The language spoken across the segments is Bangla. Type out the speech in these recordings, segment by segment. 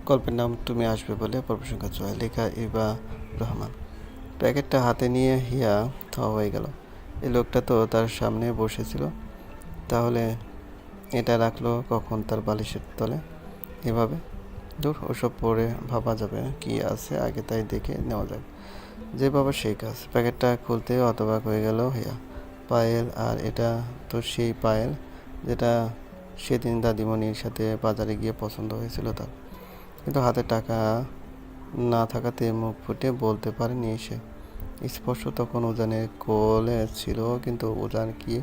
গল্পের নাম তুমি আসবে বলে, পর্ব সংখ্যা ৬, লেখা ইবা রহমান। প্যাকেটটা হাতে নিয়ে হিয়া থ হয়ে গেল। এই লোকটা তো তার সামনে বসেছিল, তাহলে এটা রাখলো কখন তার বালিশের তলে এভাবে? দূর, ওসব পরে ভাবা যাবে কি আছে, আগে তাই দেখে নেওয়া যাক। যে বাবা সেই কাজ। প্যাকেটটা খুলতে হতবাক হয়ে গেল হিয়া। পায়েল, আর এটা তো সেই পায়েল যেটা সেদিন দাদিমণির সাথে বাজারে গিয়ে পছন্দ হয়েছিল তার। কিন্তু হাতে টাকা না থাকাতে মুখ ফুটে বলতে পারেনি সে। স্পর্শ তখন উজানের কোলে ছিল, কিন্তু উজান কি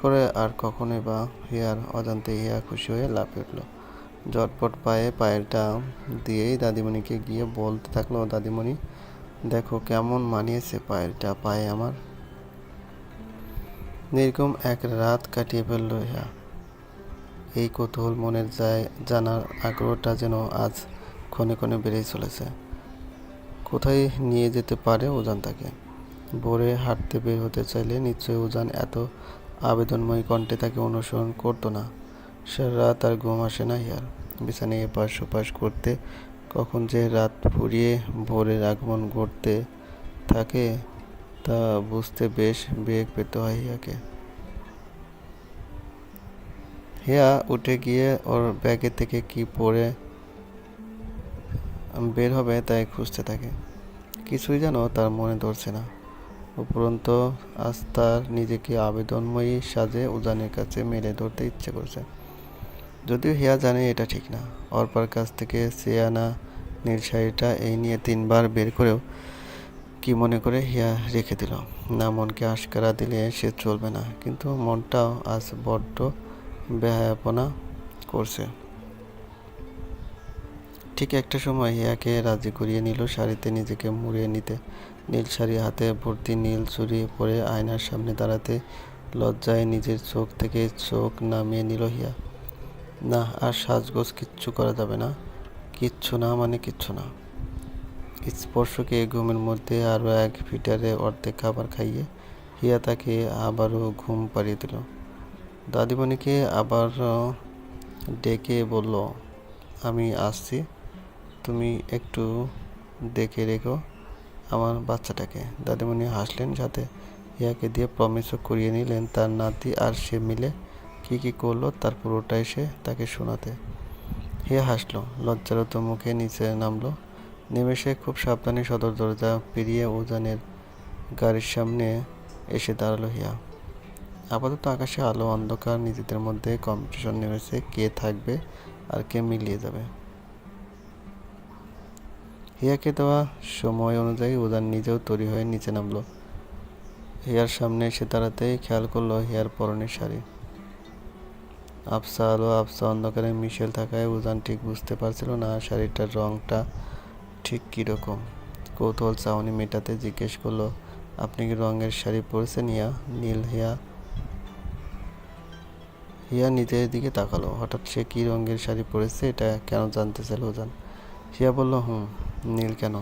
করে আর কখনোই বা? হিয়ার অজান্তে হিয়া খুশি হয়ে লাফিয়ে উঠল। ঝটপট পায়ে পায়েলটা দিয়েই দাদিমণিকে গিয়ে বলতে থাকলো, দাদিমণি দেখো কেমন মানিয়েছে পায়েলটা পায়ে আমার। নির্গম এক রাত কাটিয়ে ফেলল হিয়া। এই কৌতূহল মনের জানার আগ্রহটা যেন আজ ক্ষণে ক্ষণে বেড়েই চলেছে। কোথায় নিয়ে যেতে পারে উজান তাকে? ভোরে হাঁটতে বের হতে চাইলে নিশ্চয়ই উজান এত আবেদনময়ী কণ্ঠে তাকে অনুসরণ করতো না। সারা রাত আর ঘুম আসে না হিয়ার। বিছানায় এপাশ ওপাশ করতে কখন যে রাত ফুরিয়ে ভোরের আগমন ঘটতে থাকে তা বুঝতে বেশ বেগ পেতে হয় হিয়াকে। হিয়া উঠে গিয়ে ওর ব্যাগে থেকে কি পরে বের হবে তাই খুঁজতে থাকে। কিছুই যেন তার মনে ধরছে না। উপরন্ত আজ তার নিজেকে আবেদনময়ী সাজে উজানের কাছে মেলে ধরতে ইচ্ছে করছে। যদিও হিয়া জানে এটা ঠিক না। অর্পার কাছ থেকে চেয়ে আনা নীল শাড়িটা এই নিয়ে 3 বার বের করেও কি মনে করে হিয়া রেখে দিল। না, মনকে আশকারা দিলে সে চলবে না, কিন্তু মনটাও আজ বড্ড বেহায়াপনা করছে। ঠিক একটা সময় হিয়াকে রাজি করিয়ে নিল শাড়িতে নিজেকে মুড়িয়ে নিতে। নীল শাড়ি হাতে, ভর্তি নীল চুড়ি পরে আয়নার সামনে দাঁড়াতে লজ্জায় নিজের চোখ থেকে চোখ নামিয়ে নিল হিয়া। না, আর সাজগোজ কিচ্ছু করা যাবে না। কিচ্ছু না মানে কিচ্ছু না। স্পর্শকে ঘুমের মধ্যে আরও এক ফিটারে অর্ধেক খাবার খাইয়ে হিয়া তাকে আবারও ঘুম পাড়িয়ে দিল। দাদিমণিকে আবারও ডেকে বলল, আমি আসছি, তুমি একটু দেখে রেখো আমার বাচ্চাটাকে। দাদিমণি হাসলেন, সাথে হিয়াকে দিয়ে প্রমিসও করিয়ে নিলেন তার নাতি আর সে মিলে কি করলো তার পুরোটাই সে তাকে শোনাতে। হিয়া হাসলো, লজ্জারত মুখে নিচে নামলো। নেমে সে খুব সাবধানে সদর দরজা পেরিয়ে উজানের গাড়ির সামনে এসে দাঁড়ালো হিয়া। আপাতত আকাশে আলো অন্ধকার, নিজেদের মধ্যে কম্পিটিশন নেমেছে কে থাকবে আর কে মিলিয়ে যাবে। হিয়াকে দেওয়া সময় অনুযায়ী উজান নিজেও তৈরি হয়ে নিচে নামলো। হিয়ার সামনে এসে দাঁড়াতেই খেয়াল করলো হিয়ার পরনের শাড়ি। আবছা আলো আবছা অন্ধকারে মিশেল থাকায় উজান ঠিক বুঝতে পারছিল না শাড়িটার রংটা ঠিক কীরকম। কৌতূহল চাহনি মেটাতে জিজ্ঞেস করলো, আপনি কি রঙের শাড়ি পরেছেন হিয়া? নীল। হিয়া নিজের দিকে তাকালো। হঠাৎ সে কি রঙের শাড়ি পরেছে এটা কেন জানতে চাইল উজান। হিয়া বলল, নীল। কেন?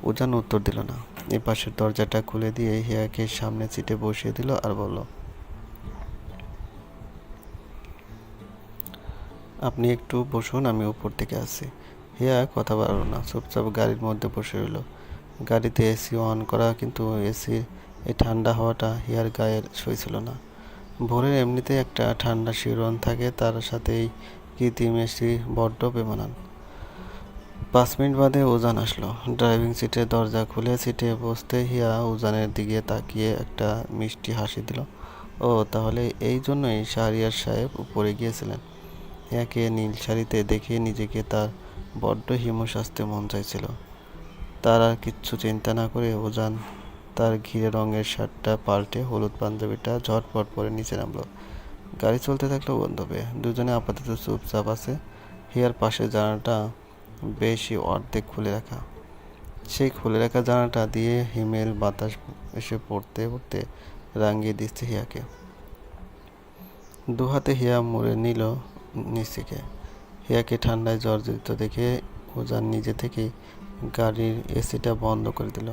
উজান উত্তর দিল না। এপাশের দরজাটা খুলে দিয়ে হিয়াকে সামনে সিটে বসিয়ে দিল আর বলল, আপনি একটু বসুন, আমি উপর থেকে আসছি। হিয়া কথা বাড়ল না, চুপচাপ গাড়ির মধ্যে বসে রইল। গাড়িতে এসি অন করা, কিন্তু এসির এই ঠান্ডা হাওয়াটা হিয়ার গায়ে সইছিল না। ভোরের এমনিতেই একটা ঠান্ডা শিহরণ থাকে, তার সাথে এই কৃত্রিম এসি বড্ড বেমানান। 5 মিনিট বাদে উজান আসলো। ড্রাইভিং সিটের দরজা খুলে সিটে বসতে হিয়া উজানের দিকে তাকিয়ে একটা মিষ্টি হাসি দিল। ও, তাহলে এই জন্যই শাহরিয়ার সাহেব উপরে গিয়েছিলেন। হিয়াকে নীল শাড়িতে দেখে নিজেকে তার বড্ড হিমু সাজতে মন চাইছিল। তার আর কিচ্ছু চিন্তা না করে উজান তার ঘিরে রঙের শার্টটা পাল্টে হলুদ পাঞ্জাবিটা ঝটপট পরে নিচে নামলো। গাড়ি চলতে থাকলো গন্তব্যে। দুজনে আপাতত চুপচাপ আছে। হিয়ার পাশে জানালাটা বেশি অর্ধেক খুলে রাখা। সেই খুলে রাখা জানালাটা দিয়ে হিমেল বাতাস এসে পড়তে পড়তে রাঙিয়ে দিচ্ছে হিয়াকে। দুহাতে হিয়া মুড়ে নিল নিচিকে। হিয়াকে ঠান্ডায় জর্জরিত দেখে উজান নিজে থেকেই গাড়ির এসিটা বন্ধ করে দিল।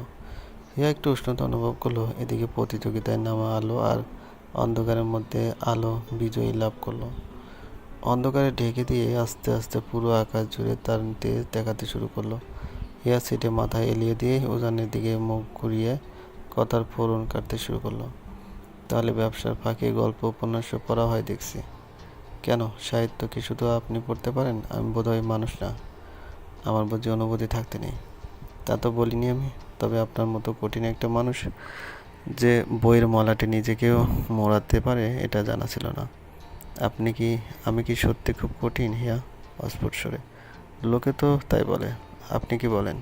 হিয়া একটু উষ্ণতা অনুভব করলো। এদিকে প্রতিযোগিতায় নামা আলো আর অন্ধকারের মধ্যে আলো বিজয়ী লাভ করলো। অন্ধকারে ঢেকে দিয়ে আস্তে আস্তে পুরো আকাশ জুড়ে তার তেজ দেখাতে শুরু করলো। হিয়া সিটে মাথা এলিয়ে দিয়ে উজানের দিকে মুখ ঘুরিয়ে কথার ফোড়ন কাটতে শুরু করলো। তাহলে ব্যবসার ফাঁকে গল্প উপন্যাসও পড়া হয় দেখছি। কেন, সাহিত্য কি শুধু আপনি পড়তে পারেন? আমি বোধহয় মানুষ না, আমার বুঝি অনুভূতি থাকতে নেই? তা তো বলিনি আমি। তবে আপনার মতো কঠিন একটা মানুষ যে বইয়ের মলাটে নিজেকেও মোড়াতে পারে এটা জানা ছিল না। আমি কি সত্যি খুব কঠিন? হিয়া অস্ফুট স্বরে। লোকে তো তাই বলে। আপনি কি বলেন?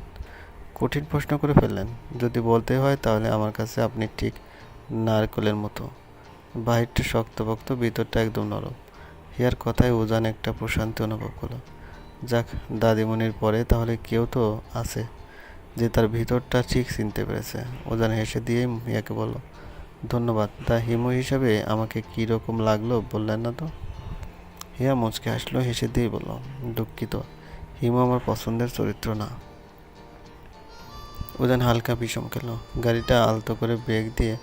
কঠিন প্রশ্ন করে ফেললেন। যদি বলতে হয় তাহলে আমার কাছে আপনি ঠিক নারকেলের মতো। বাহিরটা শক্তপোক্ত, ভিতরটা একদম নরম। হিয়ার কথায় উজান একটা প্রশান্তি অনুভব করলো। যাক, দাদিমণির পরে তাহলে কেউ তো আছে যে তার ভিতরটা ঠিক চিনতে পেরেছে। উজান হেসে দিয়ে হিয়াকে বলল, ধন্যবাদ। তা হিমু হিসাবে আমাকে কী রকম লাগলো বললেন না তো? হিয়া মুচকে হাসলো, হেসে দিয়ে বলল, দুঃখিত, হিমু আমার পছন্দের চরিত্র না। উজান হালকা বিষম খেলো। গাড়িটা আলতো করে ব্রেক দিয়ে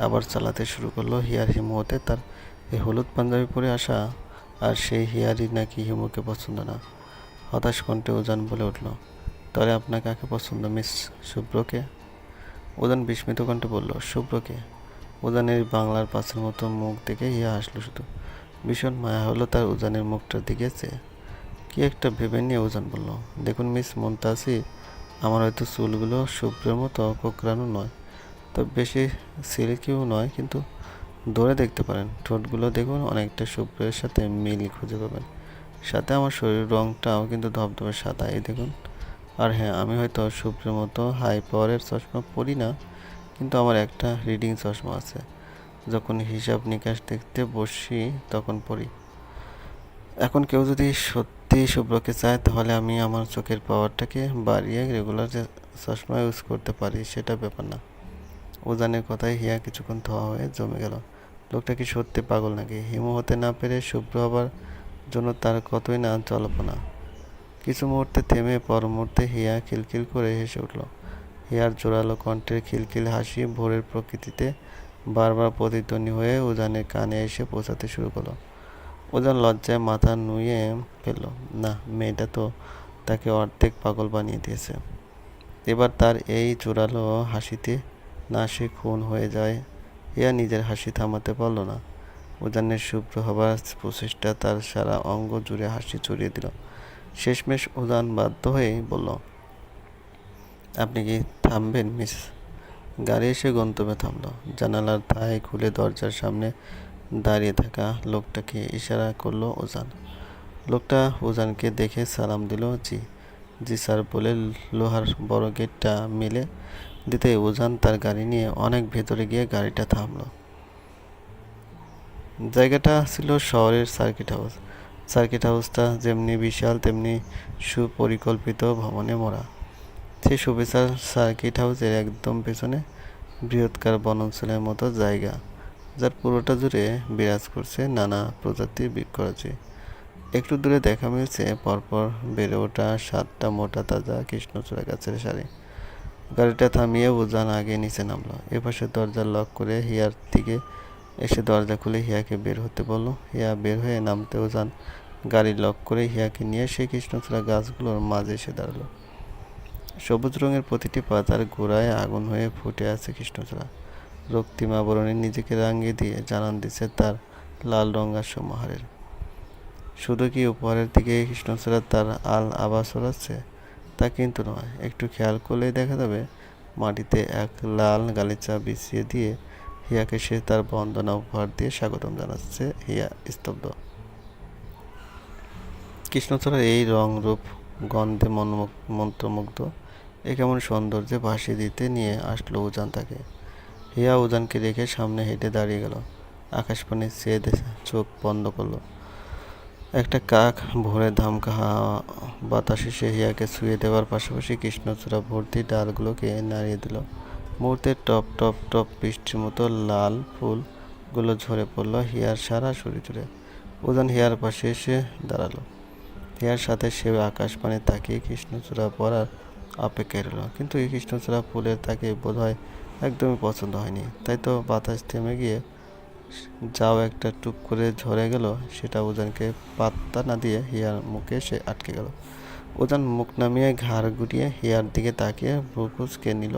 আবার চালাতে শুরু করলো। হিয়ার হিমু হতে তার এই হলুদ পাঞ্জাবি পরে আসা, আর সেই হিয়ারই নাকি হিমুকে পছন্দ না। হতাশ কণ্ঠে উজান বলে উঠল, তাহলে আপনার কাকে পছন্দ, মিস শুভ্রকে? উজান বিস্মিত কণ্ঠে বলল, শুভ্রকে? উজানের বাংলার পাঁচের মতো মুখ দেখে হিয়া হাসলো শুধু। ভীষণ মায়া হলো তার উজানের মুখটার দিকে চেয়ে। কি একটা ভেবে নিয়ে উজান বলল, দেখুন মিস মুনতাসির, আমার হয়তো চুলগুলো শুভ্রের মতো কোঁকড়ানো নয়, তবে বেশি সিল্কিও নয়, কিন্তু ধরে দেখতে পারেন, ঠোঁটগুলো দেখুন, অনেকটা শুভ্রের সাথে মিল খুঁজে পাবেন। সাথে আমার শরীর রঙটাও কিন্তু ধবধবে সাদা, এই দেখুন। আর হ্যাঁ, আমি হয়তো শুভ্রের মতো হাই পাওয়ারের চশমা পরি না, কিন্তু আমার একটা রিডিং চশমা আছে। যখন হিসাব নিকাশ দেখতে বসি তখন পড়ি। এখন কেউ যদি সত্যি শুভ্রকে চায় তাহলে আমি আমার চোখের পাওয়ারটাকে বাড়িয়ে রেগুলার যে চশমা ইউজ করতে পারি সেটা ব্যাপার না। উজানের কথায় হিয়া কিছুক্ষণ থোয়া হয়ে জমে গেল। লোকটা কি সত্যি পাগল নাকি? হিমু হতে না পেরে শুভ্র হবার জন্য তার কতই না জল্পনা। কিছু মুহূর্তে থেমে পর মুহূর্তে হিয়া খিলখিল করে হেসে উঠল। হিয়ার জোরালো কণ্ঠের খিলখিল হাসি ভোরের প্রকৃতিতে বারবার প্রতিধ্বনি হয়ে উজানের কানে এসে পৌঁছাতে শুরু করলো। উজান লজ্জায় মাথা নুয়ে ফেলল। না, মেয়েটা তো তাকে অর্ধেক পাগল বানিয়ে দিয়েছে। এবার তার এই জোরালো হাসিতে না সে খুন হয়ে যায়। হিয়া নিজের হাসি থামাতে পারল না। উজানের শুভ্র হবার প্রচেষ্টা তার সারা অঙ্গ জুড়ে হাসি ছড়িয়ে দিল। শেষমেশ উজান বাধ্য হয়েই বলল, আপনি কি থামবেন মিস? গাড়ি এসে গন্তব্যে থামল। জানালার ধায় খুলে দরজার সামনে দাঁড়িয়ে থাকা লোকটাকে ইশারা করলো উজান। লোকটা উজানকে দেখে সালাম দিল। জি, জি স্যার বলে লোহার বড় গেটটা মেলে দিতে উজান তার গাড়ি নিয়ে অনেক ভেতরে গিয়ে গাড়িটা থামলো। জায়গাটা ছিল শহরের সার্কিট হাউস। সার্কিট হাউসটা যেমনি বিশাল তেমনি সুপরিকল্পিত ভবনে মোড়া। সেই সুবিশাল সার্কিট হাউসের একদম পেছনে বৃহৎকার বনাঞ্চলের মতো জায়গা, যার পুরোটা জুড়ে বিরাজ করছে নানা প্রজাতির বৃক্ষরাজি। একটু দূরে দেখা মিলছে পরপর বেড়ে ওঠা 7টা মোটা তাজা কৃষ্ণচূড়া গাছের সারি। গাড়িটা থামিয়ে উজান আগে নিচে নামলো। এপাশে দরজা লক করে হিয়ার দিকে এসে দরজা খুলে হিয়াকে বের হতে বলল। হিয়া বের হয়ে নামতে উজান গাড়ি লক করে হিয়াকে নিয়ে সেই কৃষ্ণচূড়া গাছগুলোর মাঝে এসে দাঁড়ালো। সবুজ রঙের প্রতিটি পাতার গোড়ায় আগুন হয়ে ফুটে আছে কৃষ্ণচূড়া। রক্তিম আবরণে নিজেকে রাঙিয়ে দিয়ে জানান দিচ্ছে তার লাল রঙা সমাহারের। শুধু কি উপহারের দিকে কৃষ্ণচূড়া তার আভা ছড়াচ্ছে তা কিন্তু নয়। একটু খেয়াল করলেই দেখা যাবে মাটিতে এক লাল গালিচা বিছিয়ে দিয়ে হিয়াকে সে তার বন্দনা উপহার দিয়ে স্বাগতম জানাচ্ছে। হিয়া স্তব্ধ। কৃষ্ণচূড়ার এই রং রূপ গন্ধে মন্ত্রমুগ্ধ। এ কেমন সৌন্দর্যে ভাসিয়ে দিতে নিয়ে আসলো উজান তাকে। হিয়া উজানকে রেখে সামনে হেঁটে দাঁড়িয়ে গেল। আকাশপানে চেয়ে চোখ বন্ধ করলো। একটা কাক ভোরে ধামকা বাতাসে সে হিয়াকে ছুঁয়ে দেওয়ার পাশাপাশি কৃষ্ণচূড়া ভর্তি ডালগুলোকে নাড়িয়ে দিল। মুহূর্তে টপ টপ টপ বৃষ্টির মতো লাল ফুলগুলো ঝরে পড়ল হিয়ার সারা শরীর জুড়ে। উজান হিয়ার পাশে এসে দাঁড়ালো। হিয়ার সাথে সে আকাশপানে তাকিয়ে কৃষ্ণচূড়া পড়ার অপেক্ষায় রইল। কিন্তু এই কৃষ্ণচূড়া ফুলের তাকে বোধহয় একদমই পছন্দ হয়নি। তাই তো বাতাস থেমে গিয়ে যাও একটা টুপ করে ঝরে গেল, সেটা উজানকে পাত্তা না দিয়ে হিয়ার মুখে সে আটকে গেল। উজান মুখ নামিয়ে ঘাড় ঘুরিয়ে হিয়ার দিকে তাকিয়ে ভ্রু কুঁচকে নিল।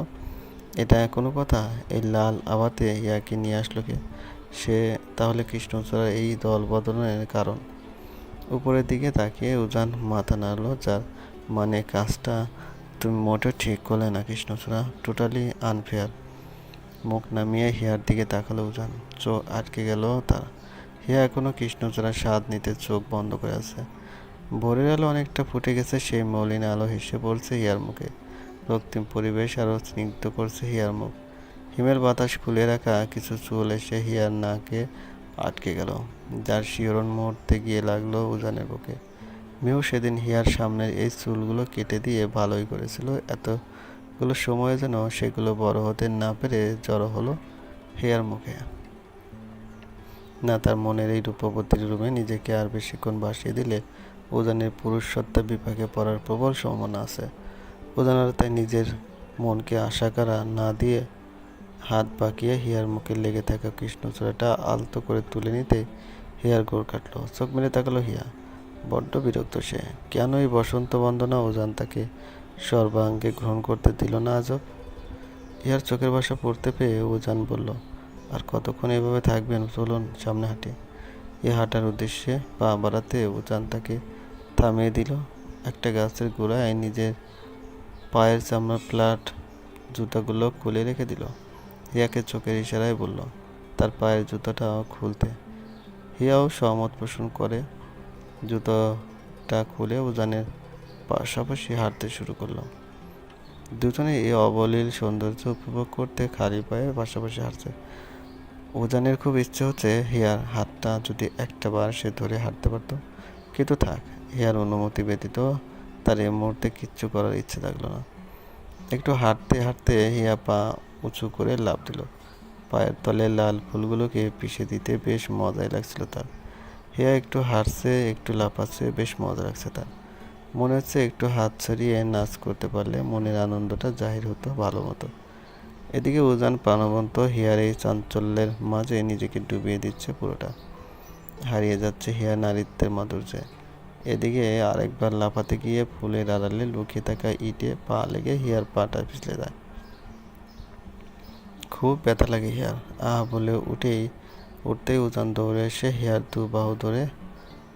এটা কোনো কথা? এই লাল আভাতে হিয়াকে নিয়ে আসলো কে? সে তাহলে কৃষ্ণচূড়ার এই দল বদলের কারণ। উপরের দিকে তাকিয়ে উজান মাথা নাড়ল, যার মানে কাজটা তুমি মোটেও ঠিক করলে না কৃষ্ণচূড়া, টোটালি আনফেয়ার। মুখ নামিয়ে হিয়ার দিকে তাকালো উজান, চোখ আটকে গেল তার। হিয়া এখনো কৃষ্ণচূড়ার স্বাদ নিতে চোখ বন্ধ করে আছে। ভোরের আলো অনেকটা ফুটে গেছে, সেই মলিন আলো হেসে পড়ছে হিয়ার মুখে। রক্তিম পরিবেশ আরও স্নিগ্ধ করছে হিয়ার মুখ। হিমের বাতাস খুলে রাখা কিছু চুল এসে হিয়ার নাকে আটকে গেল, যার শিহরণ মুহূর্তে গিয়ে লাগলো উজানের বুকে। মেয়েও সেদিন হিয়ার সামনের এই চুলগুলো কেটে দিয়ে ভালোই করেছিল। এতগুলো সময় যেন সেগুলো বড় হতে না পেরে জড়ো হলো হিয়ার মুখে। না, তার মনের এই রূপবতীর রুমে নিজেকে আর বেশিক্ষণ ভাসিয়ে দিলে উজানের পুরুষ সত্তা বিপাকে পড়ার প্রবল সম্ভাবনা আছে। উজানের তাই নিজের মনকে আশাকারা না দিয়ে হাত বাঁকিয়ে হিয়ার মুখে লেগে থাকা কৃষ্ণচূড়াটা আলতো করে তুলে নিতে হিয়ার গোড় কাটলো। চোখ মেলে তাকালো হিয়া। বড্ড বিরক্ত সে। কেন এই বসন্ত বন্দনা উজান তাকে সর্বাঙ্গে গ্রহণ করতে দিল না আজব? হিয়ার চোখের ভাষা পড়তে পেয়ে উজান বলল, আর কতক্ষণ এভাবে থাকবেন? চলুন সামনে হাঁটি। এ হাঁটার উদ্দেশ্যে পা বাড়াতে উজান তাকে থামিয়ে দিল। একটা গাছের গোড়ায় নিজের পায়ের চামড়ার প্লাট জুতাগুলো খুলে রেখে দিল। হিয়াকে চোখের ইশারায় বলল তার পায়ের জুতাটা খুলতে। হিয়াও সহমত পোষণ করে জুতোটা খুলে উজানের পাশাপাশি হাঁটতে শুরু করলো। দুজনে এই অবলীল সৌন্দর্য উপভোগ করতে খালি পায়ে পাশাপাশি হাঁটছে। উজানের খুব ইচ্ছে হচ্ছে হিয়ার হাতটা যদি একটা বার সে ধরে হাঁটতে পারত, কিন্তু থাক, হিয়ার অনুমতি ব্যতীত তার এই মুহূর্তে কিচ্ছু করার ইচ্ছে থাকলো না। একটু হাঁটতে হাঁটতে হিয়া পা উঁচু করে লাফ দিল। পায়ের তলে লাল ফুলগুলোকে পিষে দিতে বেশ মজাই লাগছিল তার। হিয়া একটু হাঁটছে, একটু লাফাচ্ছে, বেশ মজা লাগছে তার। মনে হচ্ছে একটু হাত ছাড়িয়ে নাচ করতে পারলে মনের আনন্দটা জাহির হতো ভালো মতো। এদিকে উজান প্রাণবন্ত হিয়ার এই চাঞ্চল্যের মাঝে নিজেকে ডুবিয়ে দিচ্ছে পুরোটা। হারিয়ে যাচ্ছে হিয়ার নারীত্বের মাধুর্যে। এদিকে আরেকবার লাফাতে গিয়ে ফুলের আড়ালে লুকিয়ে থাকা ইটে পা লেগে হিয়ার পাটা পিছলে যায়। খুব ব্যথা লাগে হিয়ার। বলে উঠতেই উজান দৌড়ে এসে হিয়ার দু বাহু ধরে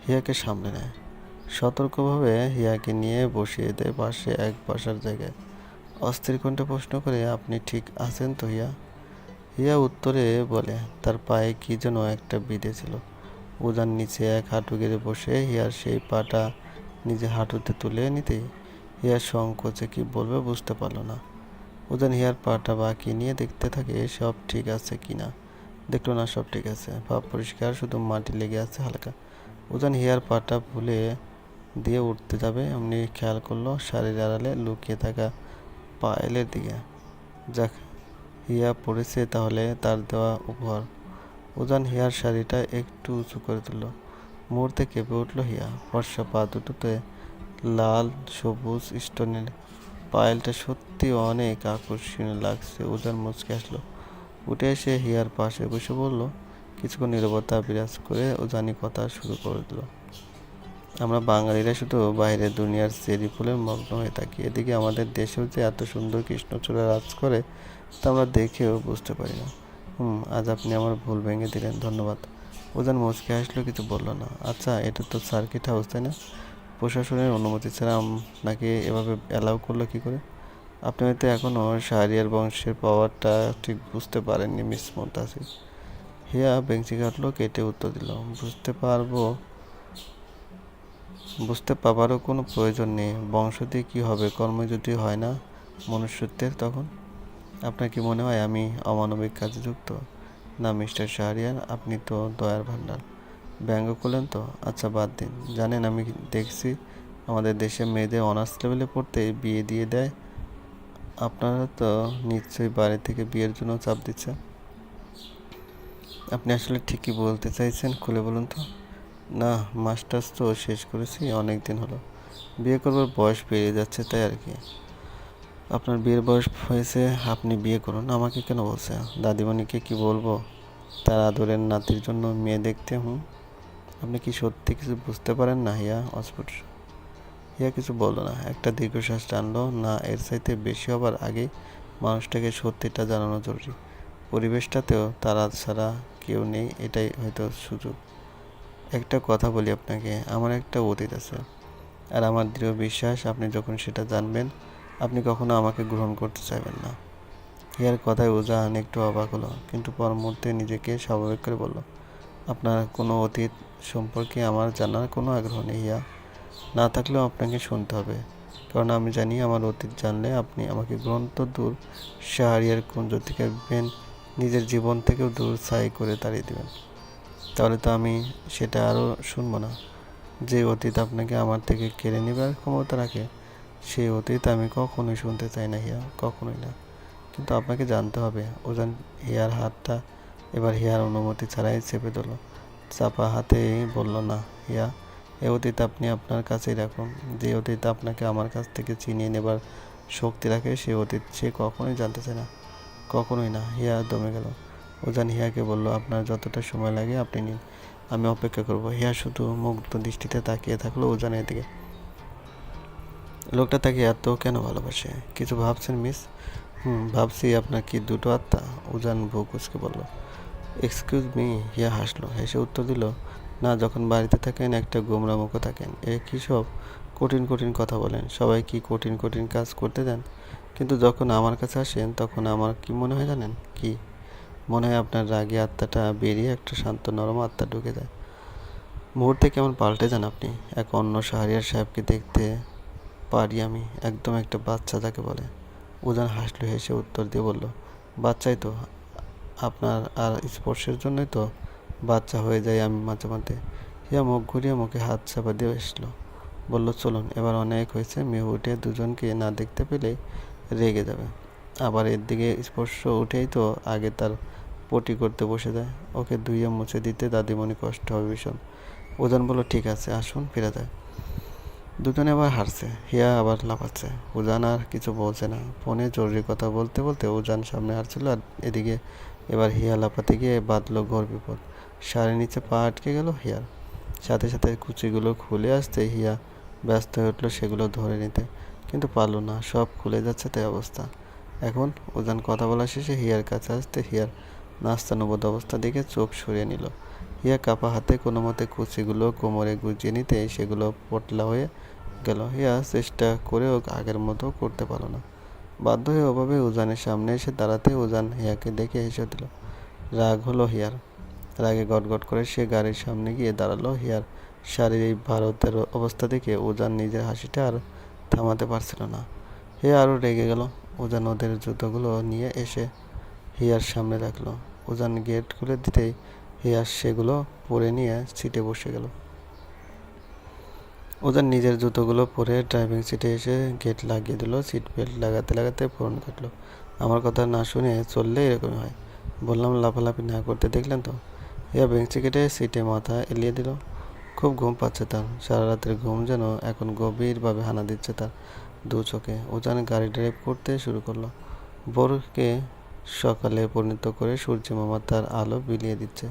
হিয়াকে সামলে নেয়। সতর্কভাবে হিয়াকে নিয়ে বসিয়ে দেয় পাশে এক বসার জায়গায়। অস্থির কণ্ঠে প্রশ্ন করে, আপনি ঠিক আছেন তো হিয়া? হিয়া উত্তরে বলে তার পায়ে কি যেন একটা বিঁধেছিল। উজান নিচে এক হাঁটু গেড়ে বসে হিয়ার সেই পাটা নিজে হাঁটুতে তুলে নিতেই হিয়ার সংকোচে কি বলবে বুঝতে পারল না। উজান হিয়ার পাটা বাঁকিয়ে নিয়ে দেখতে থাকে সব ঠিক আছে কিনা। দেখলো না, সব ঠিক আছে, পা পরিষ্কার, শুধু মাটি লেগে আছে হালকা। উজান হিয়ার পাটা ভুলে দিয়ে উঠতে যাবে এমনি খেয়াল করলো শাড়ির আড়ালে লুকিয়ে থাকা পায়েলের দিকে। যাক, হিয়া পড়েছে তাহলে তার দেওয়া উপহার। উজান হিয়ার শাড়িটা একটু উঁচু করে তুলল। মুহূর্তে কেঁপে উঠল হিয়া। ফর্সা পা দুটোতে লাল সবুজ স্টোনের পায়েলটা সত্যি অনেক আকর্ষণীয় লাগছে। উজান মুচকে আসলো, উঠে এসে হিয়ার পাশে বসে বলল। কিছুক্ষণ নীরবতা বিরাজ করে উজানি কথা শুরু করে দিল। আমরা বাঙালিরা শুধু বাইরের দুনিয়ার চেরি ফুলে মগ্ন হয়ে থাকি, এদিকে আমাদের দেশেও যে এত সুন্দর কৃষ্ণচূড়া রাজ করে তা আমরা দেখেও বুঝতে পারি না। আজ আপনি আমার ভুল ভেঙে দিলেন, ধন্যবাদ। উজান মুচকে আসলো, কিছু বলল না। আচ্ছা, এটা তো সার্কিট হাউস, তাই না? প্রশাসনের অনুমতি ছাড়া আপনাকে এভাবে অ্যালাউ করলো কী করে? আপনি হয়তো এখনও শাহরিয়ার বংশের পাওয়ারটা ঠিক বুঝতে পারেননি মিস মুনতাসির। হিয়া বেঞ্চি কাটলো, কেটে উত্তর দিল, বুঝতে পারবারও কোনো প্রয়োজন নেই। বংশ দিয়ে কী হবে? কর্ম যদি হয় না মনুষ্যত্বের, তখন? আপনার কি মনে হয় আমি অমানবিক কাজে যুক্ত? না মিস্টার শাহরিয়ার, আপনি তো দয়ার ভাণ্ডার। ব্যঙ্গ করলেন তো? আচ্ছা বাদ দিন। জানেন, আমি দেখছি আমাদের দেশে মেয়েদের অনার্স লেভেলে পড়তে বিয়ে দিয়ে দেয়। আপনারা তো নিশ্চয়ই বাড়ি থেকে বিয়ের জন্য চাপ দিচ্ছে। আপনি আসলে ঠিকই বলতে চাইছেন, খুলে বলুন তো। না, মাস্টার্স তো শেষ করেছি অনেক দিন হলো। বিয়ে করবার বয়স পেরিয়ে যাচ্ছে, তাই আর কি। আপনার বিয়ের বয়স হয়েছে, আপনি বিয়ে করুন, আমাকে কেন বলছেন? দাদিমণিকে কি বলবো? তার আদরের নাতির জন্য মেয়ে দেখতে। আপনি কি সত্যি কিছু বুঝতে পারেন না হিয়া? অস্ফুট। হিয়া কিছু বলল না, একটা দীর্ঘশ্বাস টানলো। না, এর চাইতে বেশি হবার আগেই মানুষটাকে সত্যিটা জানানো জরুরি। পরিবেশটাতেও তারা ছাড়া কেউ নেই, এটাই হয়তো সুযোগ। একটা কথা বলি আপনাকে, আমার একটা অতীত আছে, আর আমার দৃঢ় বিশ্বাস আপনি যখন সেটা জানবেন আপনি কখনো আমাকে গ্রহণ করতে চাইবেন না। হিয়ার কথায় উজান একটু অবাক হলো, কিন্তু পর মুহূর্তে নিজেকে স্বাভাবিক করে বলল, আপনার কোনো অতীত সম্পর্কে আমার জানার কোনো আগ্রহ নেই হিয়া। না থাকলেও আপনাকে শুনতে হবে, কারণ আমি জানি আমার অতীত জানলে আপনি আমাকে গ্রহণ তো দূর, শাহরিয়ার কুঞ্জ থেকে নিজের জীবন থেকেও দূর ছাই করে তাড়িয়ে দেবেন। তাহলে তো আমি সেটা আরও শুনবো না। যে অতীত আপনাকে আমার থেকে কেড়ে নেবার ক্ষমতা রাখে, সেই অতীত আমি কখনোই শুনতে চাই না হিয়া, কখনোই না। কিন্তু আপনাকে জানতে হবে। ওজান হিয়ার হাতটা এবার হিয়ার অনুমতি ছাড়াই চেপে ধরল। চাপা হাতেই বলল, না হিয়া, এ অতীত আপনি আপনার কাছেই রাখুন। যে অতীত আপনাকে আমার কাছ থেকে ছিনিয়ে নেবার শক্তি রাখে, সেই অতীত সে কখনোই জানতে চায় না, কখনোই না। হিয়া দমে গেল। ওজান হিয়াকে বলল, আপনার যতটা সময় লাগে আপনি নিন, আমি অপেক্ষা করব। হিয়া শুধু মুগ্ধ দৃষ্টিতে তাকিয়ে থাকলো ওজানের দিকে। লোকটা তাকে এত কেন ভালোবাসে? কিছু ভাবছেন মিস? ভাবছি আপনার কি দুটো আত্মা? উজান ভ্রু কুঁচকে বলল। Excuse me. হিয়া হাসলো, হেসে উত্তর দিল, না, যখন বাড়িতে থাকেন একটা গোমরা মুখো থাকেন। কী সব কঠিন কঠিন কথা বলেন? সবাই কি কঠিন কঠিন কাজ করতে দেন? কিন্তু যখন আমার কাছে আসেন তখন আমার কি মনে হয় জানেন? কি মনে হয়? আপনার রাগী আত্মাটা বেরিয়ে একটা শান্ত নরম আত্মা ঢুকে যায়। মুহূর্তে কেমন পাল্টে যান আপনি। এক অন্য শাহরিয়ার সাহেবকে দেখতে পারি আমি, একদম একটা বাচ্চা যাকে বলে। উজান হাসলো, হেসে উত্তর দিয়ে বলল, বাচ্চাই তো। আপনার আর স্পর্শের জন্যই তো বাচ্চা হয়ে যাই আমি মাঝে মাঝে। হিয়া মুখ ঘুরিয়ে মুখে হাত চাপা দিয়ে এসলো, বলল, চলুন, এবার অনেক হয়েছে। মেয়ে উঠে দুজনকে না দেখতে পেলে রেগে যাবে। আবার এর দিকে স্পর্শ উঠেই তো আগে তার পটি করতে বসে যায়। ওকে ধুইয়ে মুছে দিতে দাদিমণি কষ্ট হবে ভীষণ। উজান বলল, ঠিক আছে, আসুন ফিরে যায়। দুজনে আবার হারছে। হিয়া আবার লাফাচ্ছে। উজান আর কিছু বলছে না। ফোনে জরুরি কথা বলতে বলতে উজান সামনে হারছিল, আর এদিকে এবার হিয়া লাফাতে গিয়ে বাঁধলো ঘোর বিপদ। শাড়ির নিচে পা আটকে গেল হিয়ার। সাথে সাথে কুচিগুলো খুলে আসতে হিয়া ব্যস্ত হয়ে উঠলো সেগুলো ধরে নিতে, কিন্তু পারল না। সব খুলে যাচ্ছে তাই অবস্থা। এখন উজান কথা বলা শেষে হিয়ার কাছে আসতে হিয়ার নাস্তানুবোধ অবস্থা দেখে চোখ সরিয়ে নিল। হিয়া কাপা হাতে কোনো মতে কুচিগুলো কোমরে গুজিয়ে নিতে সেগুলো পটলা হয়ে গেল। হিয়া চেষ্টা করেও আগের মতো করতে পারল না। বাধ্য হয়ে ওভাবে উজানের সামনে এসে দাঁড়াতে উজান হিয়াকে দেখে হেসে দিল। রাগ হলো হিয়ার। রাগে গটগট করে সে গাড়ির সামনে গিয়ে দাঁড়ালো। হিয়ার শারীরিক ভারতের অবস্থা দেখে উজান নিজের হাসিটা আর থামাতে পারছিল না। হিয়া আরও রেগে গেল। উজান ওদের জুতোগুলো নিয়ে এসে হিয়ার সামনে রাখলো। উজান গেট খুলে দিতেই হিয়া সেগুলো পরে নিয়ে সিটে বসে গেল। উজান নিজের জুতোগুলো পরে ড্রাইভিং সিটে এসে গেট লাগিয়ে দিল। সিট বেল্ট লাগাতে লাগাতে ফোন কাটলো। আমার কথা না শুনে চললে এরকমই হয়। বললাম লাফালাফি না করতে, দেখলেন তো? হিয়া বেঞ্চি কেটে সিটে মাথা এলিয়ে দিল। খুব ঘুম পাচ্ছে তার। সারা রাতের ঘুম যেন এখন গভীরভাবে হানা দিচ্ছে তার দু চোখে। উজান গাড়ি ড্রাইভ করতে শুরু করলো। ভোরকে সকালে পরিণত করে সূর্য মামা তার আলো বিলিয়ে দিচ্ছে।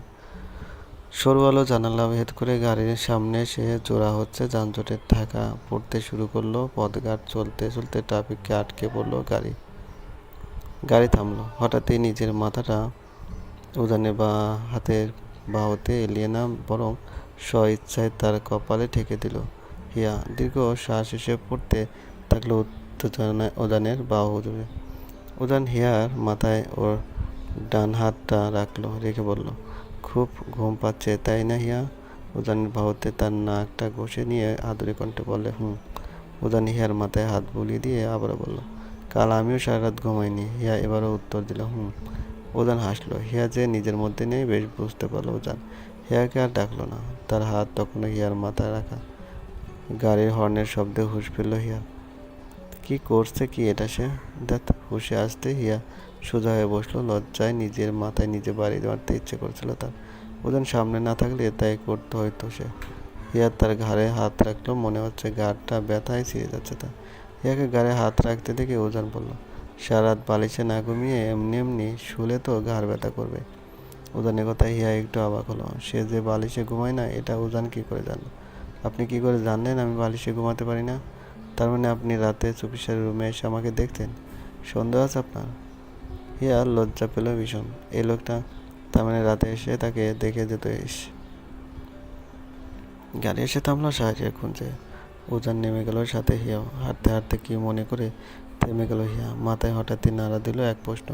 সরু আলো জানালা ভেদ করে গাড়ির সামনে এসে জোড়া হচ্ছে। যানজটের ধাক্কা পড়তে শুরু করলো। পথঘাট চলতে চলতে ট্রাফিককে আটকে পড়লো গাড়ি। গাড়ি থামলো। হঠাৎই নিজের মাথাটা উজানের হাতের বাহুতে এলিয়ে না বরং স্ব ইচ্ছায় তার কপালে ঠেকে দিল। হিয়া দীর্ঘ শ্বাস এসে পড়তে থাকলো উজানের বাহু জুড়ে। উজান হিয়ার মাথায় ওর ডান হাতটা রাখলো, রেখে বলল, খুব ঘুম পাচ্ছে তাই না হিয়া? উজানের বাহুতে তার নাকটা ঘষে নিয়ে আদুরে কণ্ঠে বলে, উজান হিয়ার মাথায় হাত বুলিয়ে দিয়ে আবারও বলল, কাল আমিও সারা রাত ঘুমাইনি। হিয়া এবারও উত্তর দিল, উজান হাসলো। হিয়া যে নিজের মধ্যে নেই বেশ বুঝতে পারলো উজান। হিয়াকে আর ডাকলো না। তার হাত তখনও হিয়ার মাথায় রাখা। গাড়ির হর্নের শব্দে হুঁশ ফিরল হিয়ার। কি করছে কি এটা সে? হুঁশে আসতে হিয়া সোজা হয়ে বসলো। লজ্জায় নিজের মাথায় নিজে বাড়ি মারতে ইচ্ছে করছিল তার। উজান সামনে না থাকলে তাই করতে হয়তো সে। হিয়া তার ঘাড়ে হাত রাখলো। মনে হচ্ছে ঘাড়টা ব্যথায় ছিঁড়ে যাচ্ছে তার। হিয়াকে ঘাড়ে হাত রাখতে দেখে উজান বলল, সারা রাত বালিশে না ঘুমিয়ে এমনি এমনি শুলে তো ঘাড় ব্যথা করবে। উজানের কথায় হিয়া একটু অবাক হলো। সে যে বালিশে ঘুমায় না এটা উজান কি করে জানলো? আপনি কি করে জানলেন আমি বালিশে ঘুমাতে পারি না? তার মানে আপনি রাতে চুপিসারে রুমে এসে আমাকে দেখতেন? সন্দেহ আছে আপনার? হিয়া লজ্জা পেল ভীষণ। এই লোকটা তার মানে রাতে এসে তাকে দেখে যেত। গাড়ি এসে থামলো সাহায্যের খুঁজে। উজান নেমে গেল, সাথে হিয়াও। হাঁটতে হাঁটতে কি মনে করে থেমে গেল হিয়া। মাথায় হঠাৎই নাড়া দিল এক প্রশ্ন।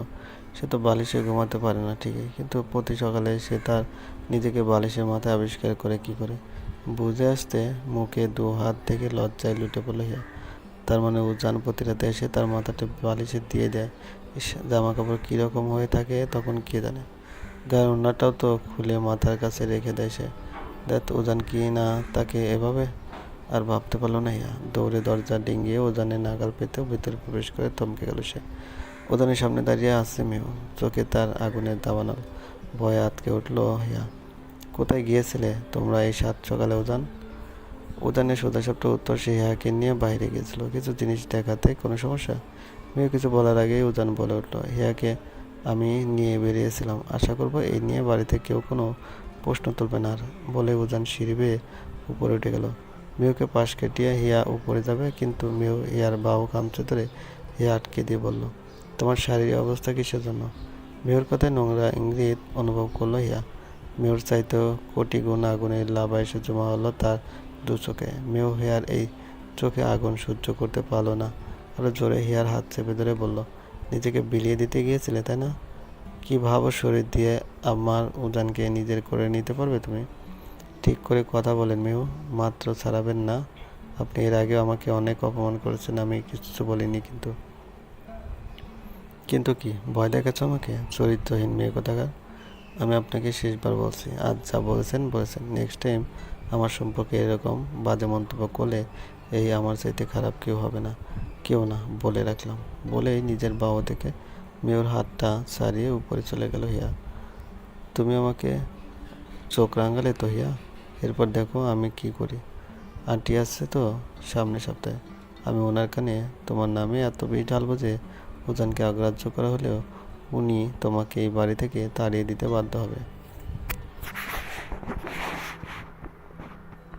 সে তো বালিশে ঘুমাতে পারে না ঠিকই, কিন্তু প্রতি সকালে সে তার নিজেকে বালিশের মাথায় আবিষ্কার করে কি করে? বুঝে আসতে মুখে দু হাত থেকে লজ্জায় লুটে পড়ল হিয়া। তার মানে উজান প্রতি রাতে এসে তার মাথাটা বালিশে দিয়ে দেয়। ইস, জামা কাপড় কীরকম হয়ে থাকে তখন কে জানে। গায়ের ওড়নাটাও তো খুলে মাথার কাছে রেখে দেয় সে। দেখ উজান কি না তাকে এভাবে। আর ভাবতে পারল না হিয়া। দৌড়ে দরজা ডিঙিয়ে উজানের নাগাল পেতেও ভেতরে প্রবেশ করে থমকে গেল সে। উজানের সামনে দাঁড়িয়ে আছে মেয়েও, চোখে তার আগুনের দাবানল। ভয়ে আঁতকে উঠল হিয়া। কোথায় গিয়েছিলে তোমরা এই সাত সকালে উজান? উজানের সোজাসাপটা উত্তর, সে হিয়াকে নিয়ে বাইরে গিয়েছিল কিছু জিনিস দেখাতে। কোনো সমস্যা? মেয়ে কিছু বলার আগেই উজান বলে উঠল, হিয়াকে আমি নিয়ে বেরিয়েছিলাম, আশা করবো এই নিয়ে বাড়িতে কেউ কোনো প্রশ্ন তুলবে না আর। বলে উজান সিঁড়ি বেয়ে উপরে উঠে গেল। মেয়েকে পাশ কাটিয়ে হিয়া উপরে যাবে, কিন্তু মেয়েও হিয়ার বাহু খামচে ধরে হিয়া আটকে দিয়ে বলল, তোমার শারীরিক অবস্থা কিসের জন্য? মেয়ের কথায় নোংরা ইঙ্গিত অনুভব করলো হিয়া। মেয়ের চাইতেও কোটি গুণ আগুনের লাভা এসে জমা হলো তার দু চোখে। মেয়েও হিয়ার এই চোখে আগুন সহ্য করতে পারলো না। আরো জোরে হিয়ার হাত চেপে ধরে বলল, নিজেকে বিলিয়ে দিতে গিয়েছিলে তাই না? কি ভাবো শরীর দিয়ে আমার উজানকে নিজের করে নিতে পারবে তুমি? ঠিক করে কথা বলেন মেহু, মাত্র ছাড়াবেন না। আপনি এর আগেও আমাকে অনেক অপমান করেছেন, আমি কিছু বলিনি। কিন্তু কিন্তু কি ভয় দেখাচ্ছ আমাকে? চরিত্রহীন মেয়ে কোথাকার। আমি আপনাকে শেষবার বলছি, আজ যা বলেছেন বলেছেন। নেক্সট টাইম আমার সম্পর্কে এরকম বাজে মন্তব্য করলে এই আমার চাইতে খারাপ কেউ হবে না, কেউ না, বলে রাখলাম। বলেই নিজের বাহু থেকে মেয়ের হাতটা ছাড়িয়ে উপরে চলে গেল হিয়া। তুমি আমাকে চোখ রাঙালে তো হিয়া, এরপর দেখো আমি কি করি। আন্টি আসছে তো সামনের সপ্তাহে, আমি ওনার কানে তোমার নামে এত বিষ ঢালবো যে উজানকে অগ্রাহ্য করা হলেও উনি তোমাকে এই বাড়ি থেকে তাড়িয়ে দিতে বাধ্য হবে।